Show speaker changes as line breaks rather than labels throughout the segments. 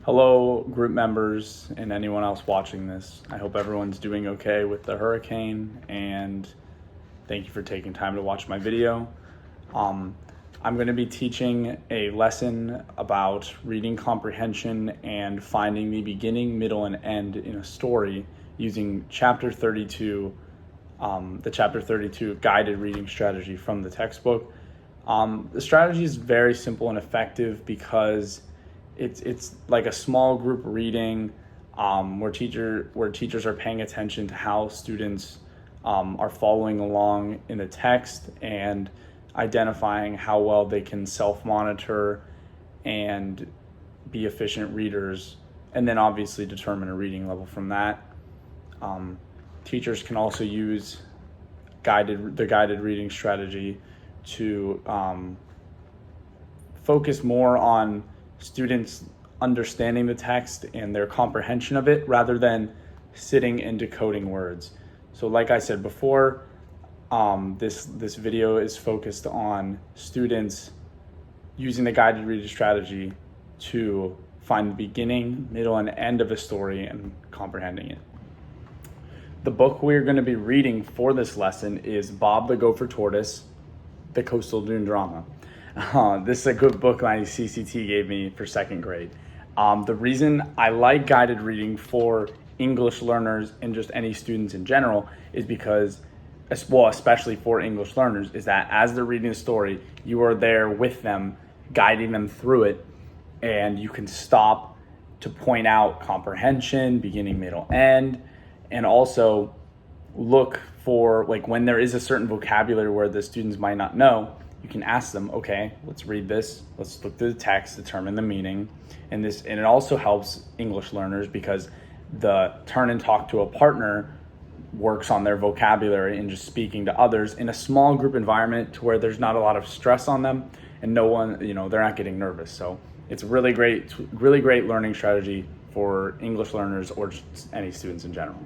Hello, group members and anyone else watching this. I hope everyone's doing okay with the hurricane, and thank you for taking time to watch my video. I'm going to be teaching a lesson about reading comprehension and finding the beginning, middle, and end in a story using Chapter 32, the Chapter 32 guided reading strategy from the textbook. The strategy is very simple and effective because it's like a small group reading where teachers are paying attention to how students are following along in the text and identifying how well they can self-monitor and be efficient readers, and then obviously determine a reading level from that. Teachers can also use the guided reading strategy to focus more on students understanding the text and their comprehension of it rather than sitting and decoding words. So like I said before, this video is focused on students using the guided reading strategy to find the beginning, middle, and end of a story and comprehending it. The book we're going to be reading for this lesson is Bob the Gopher Tortoise, the Coastal Dune Drama. This is a good book my CCT gave me for second grade. The reason I like guided reading for English learners and just any students in general is because, well, especially for English learners, is that as they're reading a story, you are there with them, guiding them through it, and you can stop to point out comprehension, beginning, middle, end, and also look for, like, when there is a certain vocabulary where the students might not know, you can ask them, okay, let's read this, let's look through the text, determine the meaning. And it also helps English learners because the turn and talk to a partner works on their vocabulary and just speaking to others in a small group environment to where there's not a lot of stress on them and no one, they're not getting nervous. So it's really great learning strategy for English learners or just any students in general.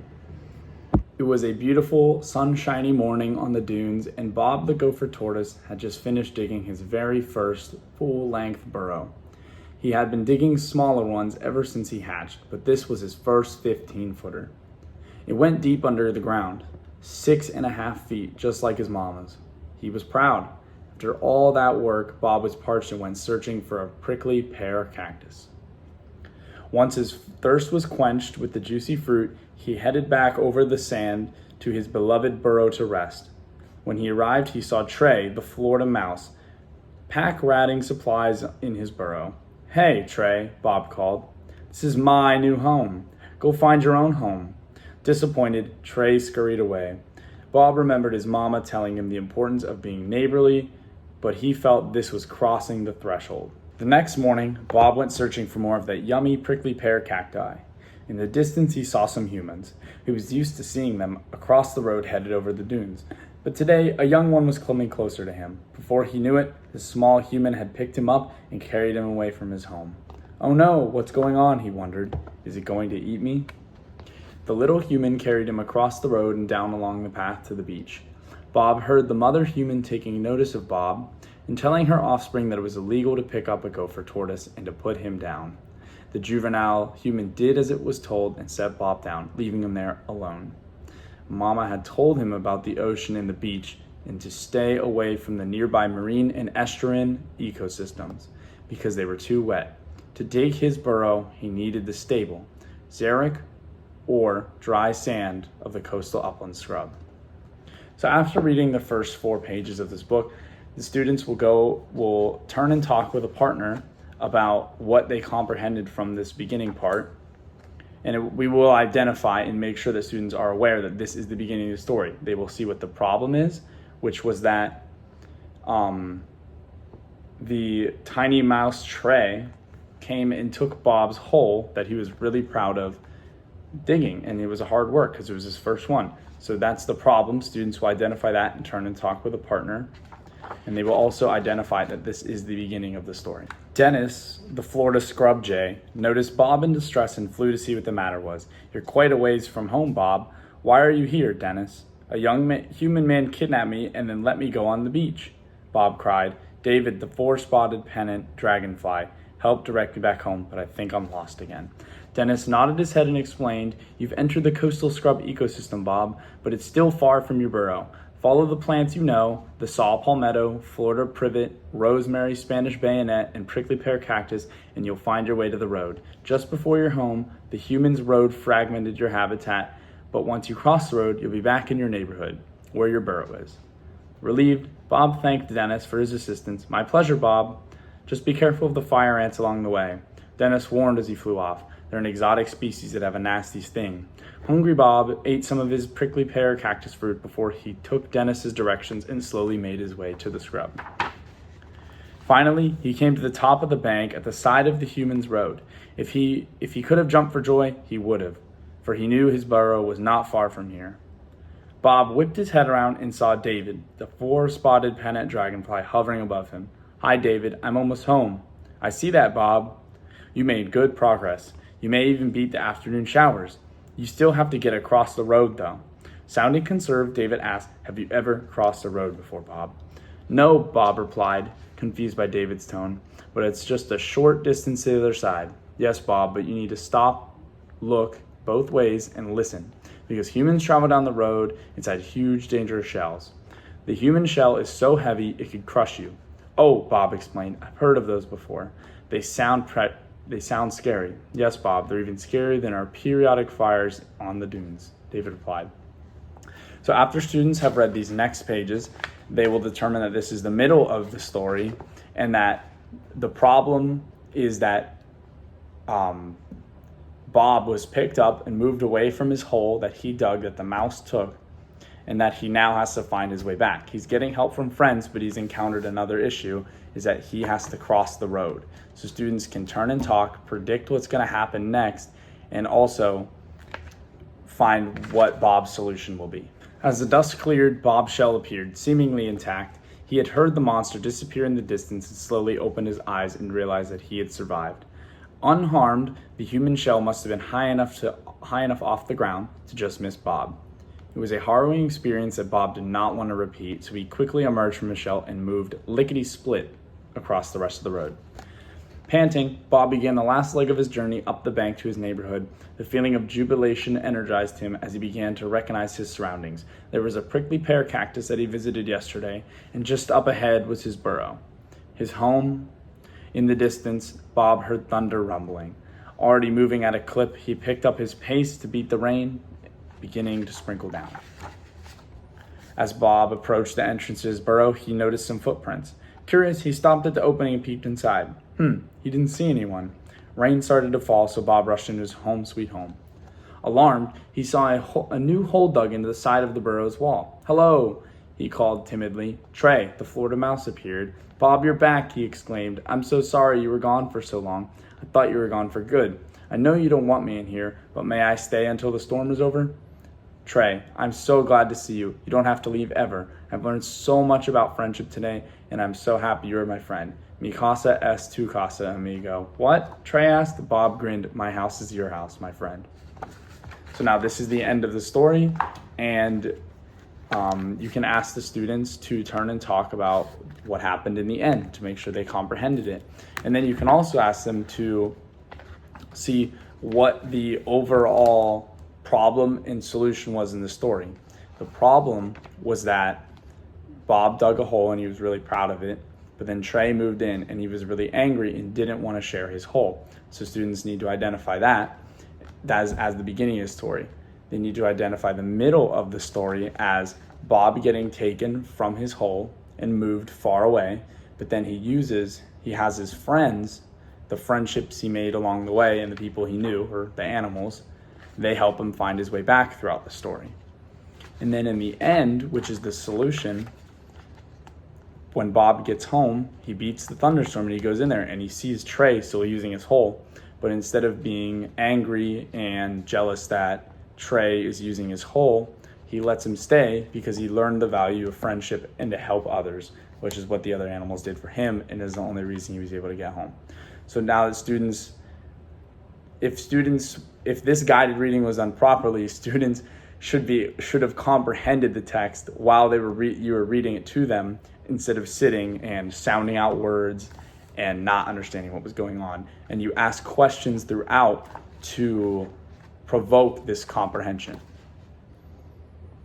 It was a beautiful, sunshiny morning on the dunes, and Bob the Gopher Tortoise had just finished digging his very first full-length burrow. He had been digging smaller ones ever since he hatched, but this was his first 15-footer. It went deep under the ground, 6.5 feet, just like his mama's. He was proud. After all that work, Bob was parched and went searching for a prickly pear cactus. Once his thirst was quenched with the juicy fruit, he headed back over the sand to his beloved burrow to rest. When he arrived, he saw Trey, the Florida mouse, pack-ratting supplies in his burrow. "Hey, Trey," Bob called. "This is my new home. Go find your own home." Disappointed, Trey scurried away. Bob remembered his mama telling him the importance of being neighborly, but he felt this was crossing the threshold. The next morning, Bob went searching for more of that yummy prickly pear cacti. In the distance, he saw some humans. He was used to seeing them across the road headed over the dunes. But today, a young one was coming closer to him. Before he knew it, the small human had picked him up and carried him away from his home. "Oh no, what's going on?" he wondered. "Is it going to eat me?" The little human carried him across the road and down along the path to the beach. Bob heard the mother human taking notice of Bob and telling her offspring that it was illegal to pick up a gopher tortoise and to put him down. The juvenile human did as it was told and set Bob down, leaving him there alone. Mama had told him about the ocean and the beach and to stay away from the nearby marine and estuarine ecosystems because they were too wet. To dig his burrow, he needed the stable, xeric or dry sand of the coastal upland scrub. So after reading the first 4 pages of this book, the students will turn and talk with a partner about what they comprehended from this beginning part. And we will identify and make sure that students are aware that this is the beginning of the story. They will see what the problem is, which was that the tiny mouse Trey came and took Bob's hole that he was really proud of digging. And it was a hard work because it was his first one. So that's the problem. Students will identify that and turn and talk with a partner. And they will also identify that this is the beginning of the story. Dennis, the Florida scrub jay, noticed Bob in distress and flew to see what the matter was. "You're quite a ways from home, Bob. Why are you here, Dennis?" "A human man kidnapped me and then let me go on the beach," Bob cried. David, the 4-spotted pennant dragonfly, help direct you back home, but I think I'm lost again. Dennis nodded his head and explained, "You've entered the coastal scrub ecosystem, Bob, but it's still far from your burrow. Follow the plants you know, the saw palmetto, Florida privet, rosemary, Spanish bayonet, and prickly pear cactus, and you'll find your way to the road. Just before your home, the humans' road fragmented your habitat, but once you cross the road, you'll be back in your neighborhood, where your burrow is." Relieved, Bob thanked Dennis for his assistance. "My pleasure, Bob. Just be careful of the fire ants along the way." Dennis warned as he flew off. "They're an exotic species that have a nasty sting." Hungry Bob ate some of his prickly pear cactus fruit before he took Dennis's directions and slowly made his way to the scrub. Finally, he came to the top of the bank at the side of the human's road. If he could have jumped for joy, he would have, for he knew his burrow was not far from here. Bob whipped his head around and saw David, the four-spotted pennant dragonfly, hovering above him. "Hi, David. I'm almost home." "I see that, Bob. You made good progress. You may even beat the afternoon showers. You still have to get across the road, though." Sounding concerned, David asked, "Have you ever crossed the road before, Bob?" "No," Bob replied, confused by David's tone, "but it's just a short distance to the other side." "Yes, Bob, but you need to stop, look both ways, and listen, because humans travel down the road inside huge, dangerous shells. The human shell is so heavy it could crush you." "Oh," Bob explained, "I've heard of those before. They sound scary." "Yes, Bob, they're even scarier than our periodic fires on the dunes," David replied. So after students have read these next pages, they will determine that this is the middle of the story and that the problem is that Bob was picked up and moved away from his hole that he dug that the mouse took, and that he now has to find his way back. He's getting help from friends, but he's encountered another issue, is that he has to cross the road. So students can turn and talk, predict what's going to happen next, and also find what Bob's solution will be. As the dust cleared, Bob's shell appeared, seemingly intact. He had heard the monster disappear in the distance and slowly opened his eyes and realized that he had survived. Unharmed, the human shell must have been high enough off the ground to just miss Bob. It was a harrowing experience that Bob did not want to repeat, so he quickly emerged from his shell and moved lickety-split across the rest of the road. Panting, Bob began the last leg of his journey up the bank to his neighborhood. The feeling of jubilation energized him as he began to recognize his surroundings. There was a prickly pear cactus that he visited yesterday, and just up ahead was his burrow. His home. In the distance, Bob heard thunder rumbling. Already moving at a clip, he picked up his pace to beat the rain, beginning to sprinkle down. As Bob approached the entrance to his burrow, he noticed some footprints. Curious, he stopped at the opening and peeked inside. He didn't see anyone. Rain started to fall, so Bob rushed into his home sweet home. Alarmed, he saw a new hole dug into the side of the burrow's wall. "Hello," he called timidly. Trey, the Florida mouse, appeared. "Bob, you're back," he exclaimed. "I'm so sorry you were gone for so long. I thought you were gone for good. I know you don't want me in here, but may I stay until the storm is over?" "Trey, I'm so glad to see you. You don't have to leave ever. I've learned so much about friendship today, and I'm so happy you're my friend. Mi casa es tu casa, amigo." "What?" Trey asked. Bob grinned. "My house is your house, my friend." So now this is the end of the story, and you can ask the students to turn and talk about what happened in the end to make sure they comprehended it. And then you can also ask them to see what the overall problem and solution was in the story. The problem was that Bob dug a hole and he was really proud of it, but then Trey moved in and he was really angry and didn't want to share his hole. So students need to identify that as the beginning of the story. They need to identify the middle of the story as Bob getting taken from his hole and moved far away, but then he has his friends, the friendships he made along the way and the people he knew, or the animals, they help him find his way back throughout the story. And then in the end, which is the solution, when Bob gets home, he beats the thunderstorm and he goes in there and he sees Trey still using his hole, but instead of being angry and jealous that Trey is using his hole, he lets him stay because he learned the value of friendship and to help others, which is what the other animals did for him and is the only reason he was able to get home. So now that if this guided reading was done properly, students should have comprehended the text while you were reading it to them, instead of sitting and sounding out words and not understanding what was going on. And you ask questions throughout to provoke this comprehension.